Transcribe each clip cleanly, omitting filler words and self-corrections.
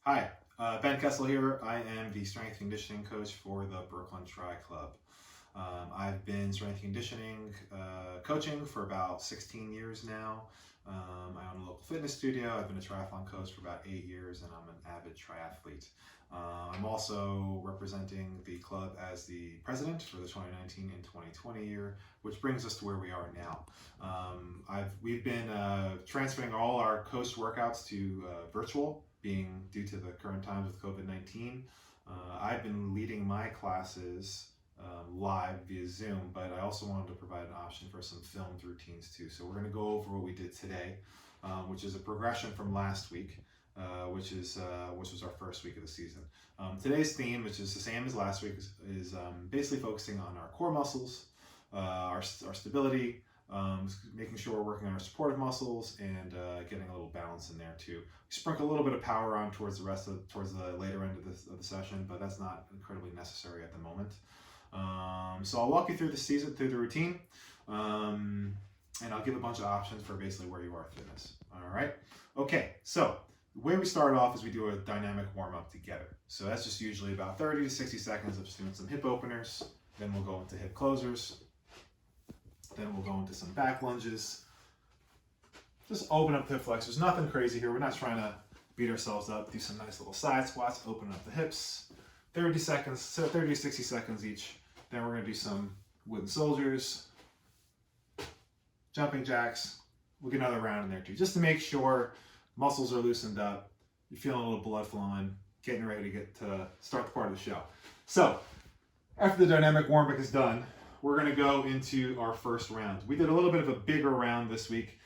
Hi, Ben Kessel here. I am the strength conditioning coach for the Brooklyn Tri Club. I've been strength conditioning coaching for about 16 years now. I own a local fitness studio. I've been a triathlon coach for about 8 years, and I'm an avid triathlete. I'm also representing the club as the president for the 2019 and 2020 year, which brings us to where we are now. We've been transferring all our coached workouts to virtual, being due to the current times with COVID-19. I've been leading my classes live via Zoom, but I also wanted to provide an option for some filmed routines too. So we're going to go over what we did today, which is a progression from last week, which was our first week of the season. Today's theme, which is the same as last week, is basically focusing on our core muscles, our stability, making sure we're working on our supportive muscles, and getting a little balance in there too. We sprinkle a little bit of power on towards the later end of the session, but that's not incredibly necessary at the moment. So I'll walk you through the routine, and I'll give a bunch of options for basically where you are fitness. All right. Okay. So the way we start off is we do a dynamic warm up together. So that's just usually about 30 to 60 seconds of just doing some hip openers. Then we'll go into hip closers. Then we'll go into some back lunges. Just open up the hip flexors. Nothing crazy here. We're not trying to beat ourselves up. Do some nice little side squats. Open up the hips. 30 to 60 seconds each. Then we're going to do some wooden soldiers, jumping jacks. We'll get another round in there too, just to make sure muscles are loosened up. You're feeling a little blood flowing, getting ready to start the part of the show. So after the dynamic warm-up is done, we're going to go into our first round. We did a little bit of a bigger round this week,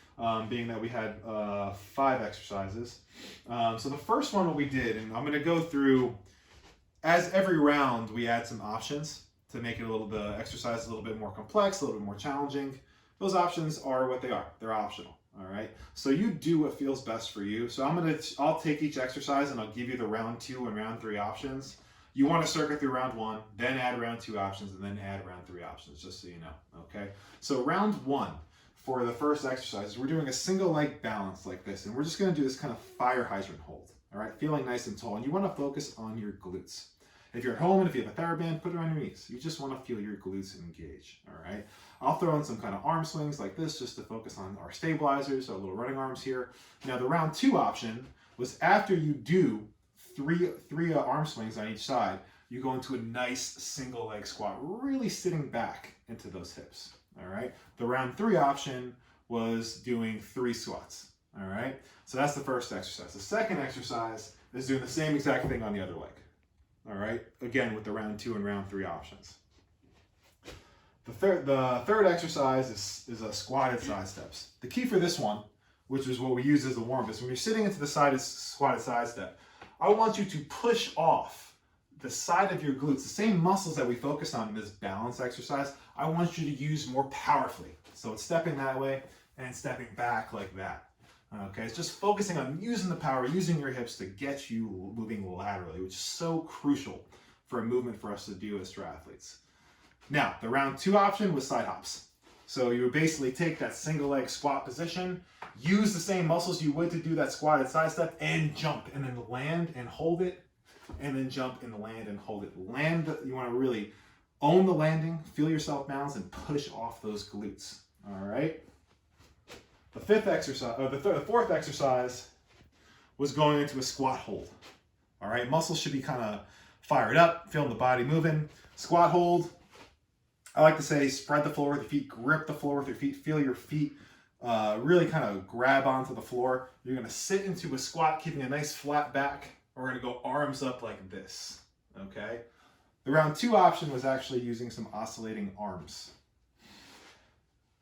being that we had 5 exercises. So the first one we did, and I'm going to go through, as every round we add some options to make it the exercise a little bit more complex, a little bit more challenging. Those options are what they are. They're optional. All right. So you do what feels best for you. So I'll take each exercise and I'll give you the round 2 and round 3 options. You want to circuit through round 1, then add round 2 options, and then add round 3 options, just so you know. Okay. So round 1 for the first exercise, we're doing a single leg balance like this, and we're just going to do this kind of fire hydrant hold. All right. Feeling nice and tall, and you want to focus on your glutes. If you're at home and if you have a TheraBand, put it on your knees. You just want to feel your glutes engage, all right? I'll throw in some kind of arm swings like this just to focus on our stabilizers, our little running arms here. Now, the round 2 option was after you do three arm swings on each side, you go into a nice single leg squat, really sitting back into those hips, all right? The round 3 option was doing 3 squats, all right? So that's the first exercise. The second exercise is doing the same exact thing on the other leg. All right, again with the round 2 and round 3 options. The third exercise is a squatted side steps. The key for this one, which is what we use as the warm-up, is when you're sitting into the squatted side step, I want you to push off the side of your glutes, the same muscles that we focused on in this balance exercise. I want you to use more powerfully. So it's stepping that way and stepping back like that. Okay, it's just focusing on using the power, using your hips to get you moving laterally, which is so crucial for a movement for us to do as triathletes. Now, the round 2 option was side hops. So you would basically take that single leg squat position, use the same muscles you would to do that squatted side step, and jump, and then land and hold it, and then jump and land and hold it. You want to really own the landing, feel yourself balance, and push off those glutes. All right. The fourth exercise was going into a squat hold. All right, muscles should be kind of fired up, feeling the body moving. Squat hold, I like to say spread the floor with your feet, grip the floor with your feet, feel your feet really kind of grab onto the floor. You're going to sit into a squat, keeping a nice flat back. We're going to go arms up like this, okay? The round 2 option was actually using some oscillating arms.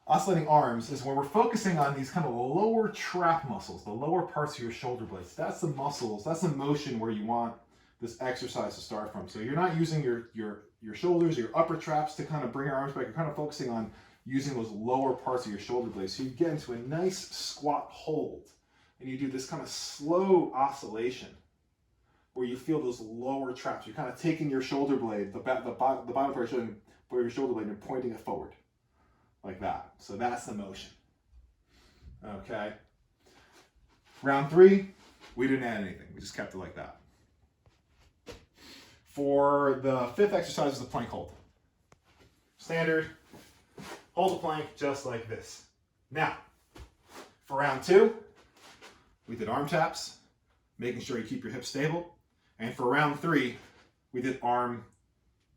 Oscillating arms is when we're focusing on these kind of lower trap muscles, the lower parts of your shoulder blades. That's the muscles, that's the motion where you want this exercise to start from. So you're not using your shoulders, your upper traps to kind of bring your arms back. You're kind of focusing on using those lower parts of your shoulder blades. So you get into a nice squat hold, and you do this kind of slow oscillation where you feel those lower traps. You're kind of taking your shoulder blade, the bottom part of your shoulder blade, and pointing it forward. Like that. So that's the motion. Okay. Round 3, we didn't add anything. We just kept it like that. For the fifth exercise is the plank hold. Standard, hold the plank just like this. Now, for round 2, we did arm taps, making sure you keep your hips stable. And for round 3, we did arm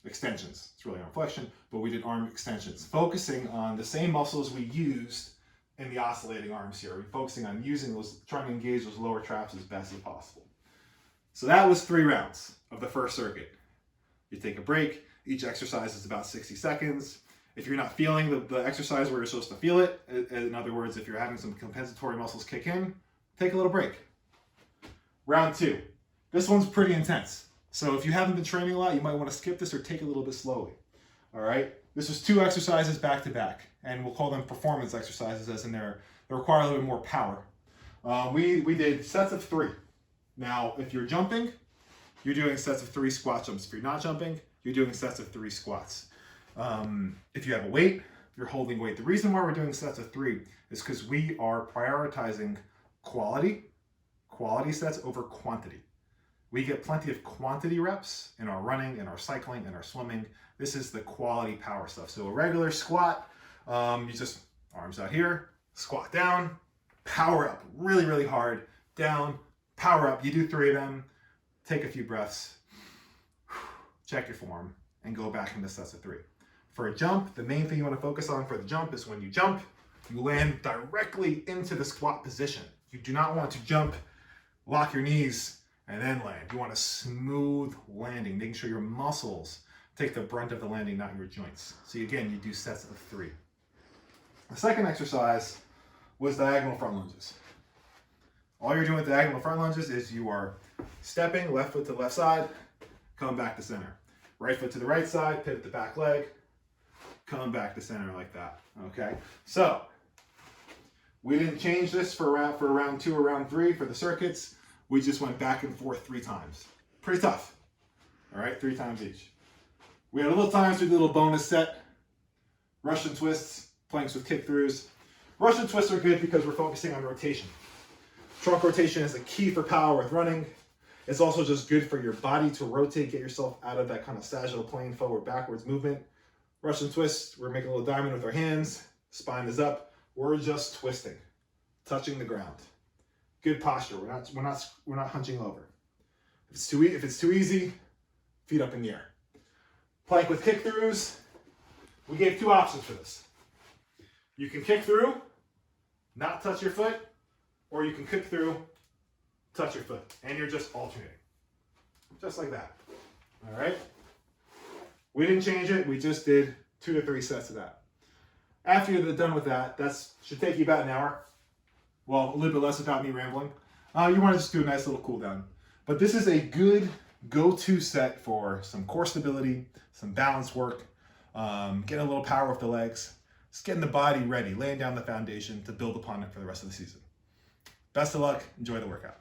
extensions. It's really arm flexion, but we did arm extensions, focusing on the same muscles we used in the oscillating arms here. We're focusing on using those, trying to engage those lower traps as best as possible. So that was 3 rounds of the first circuit. You take a break. Each exercise is about 60 seconds. If you're not feeling the exercise where you're supposed to feel it, in other words, if you're having some compensatory muscles kick in, take a little break. Round 2. This one's pretty intense. So if you haven't been training a lot, you might want to skip this or take it a little bit slowly. All right? This was 2 exercises back to back, and we'll call them performance exercises, as in they require a little bit more power. We did sets of 3. Now, if you're jumping, you're doing sets of 3 squat jumps. If you're not jumping, you're doing sets of 3 squats. If you have a weight, you're holding weight. The reason why we're doing sets of 3 is because we are prioritizing quality sets over quantity. We get plenty of quantity reps in our running, in our cycling, in our swimming. This is the quality power stuff. So a regular squat, you just arms out here, squat down, power up really, really hard, down, power up. You do 3 of them, take a few breaths, check your form, and go back into sets of 3. For a jump, the main thing you want to focus on for the jump is when you jump, you land directly into the squat position. You do not want to jump, lock your knees, and then land. You want a smooth landing, making sure your muscles take the brunt of the landing, not your joints. So again, you do sets of 3. The second exercise was diagonal front lunges. All you're doing with diagonal front lunges is you are stepping left foot to the left side, come back to center. Right foot to the right side, pivot the back leg, come back to center like that, okay? So, we didn't change this for round 2 or round 3 for the circuits. We just went back and forth 3 times. Pretty tough, all right? 3 times each. We had a little times, we did a little bonus set. Russian twists, planks with kick throughs. Russian twists are good because we're focusing on rotation. Trunk rotation is a key for power with running. It's also just good for your body to rotate, get yourself out of that kind of sagittal plane, forward, backwards movement. Russian twist, we're making a little diamond with our hands. Spine is up. We're just twisting, touching the ground. Good posture. We're not hunching over. If it's too easy, feet up in the air. Plank with kick throughs. We gave 2 options for this. You can kick through, not touch your foot, or you can kick through, touch your foot, and you're just alternating. Just like that. All right? We didn't change it. We just did 2 to 3 sets of that. After you're done with that, should take you about an hour. Well, a little bit less without me rambling. You want to just do a nice little cool down. But this is a good go-to set for some core stability, some balance work, getting a little power with the legs, just getting the body ready, laying down the foundation to build upon it for the rest of the season. Best of luck. Enjoy the workout.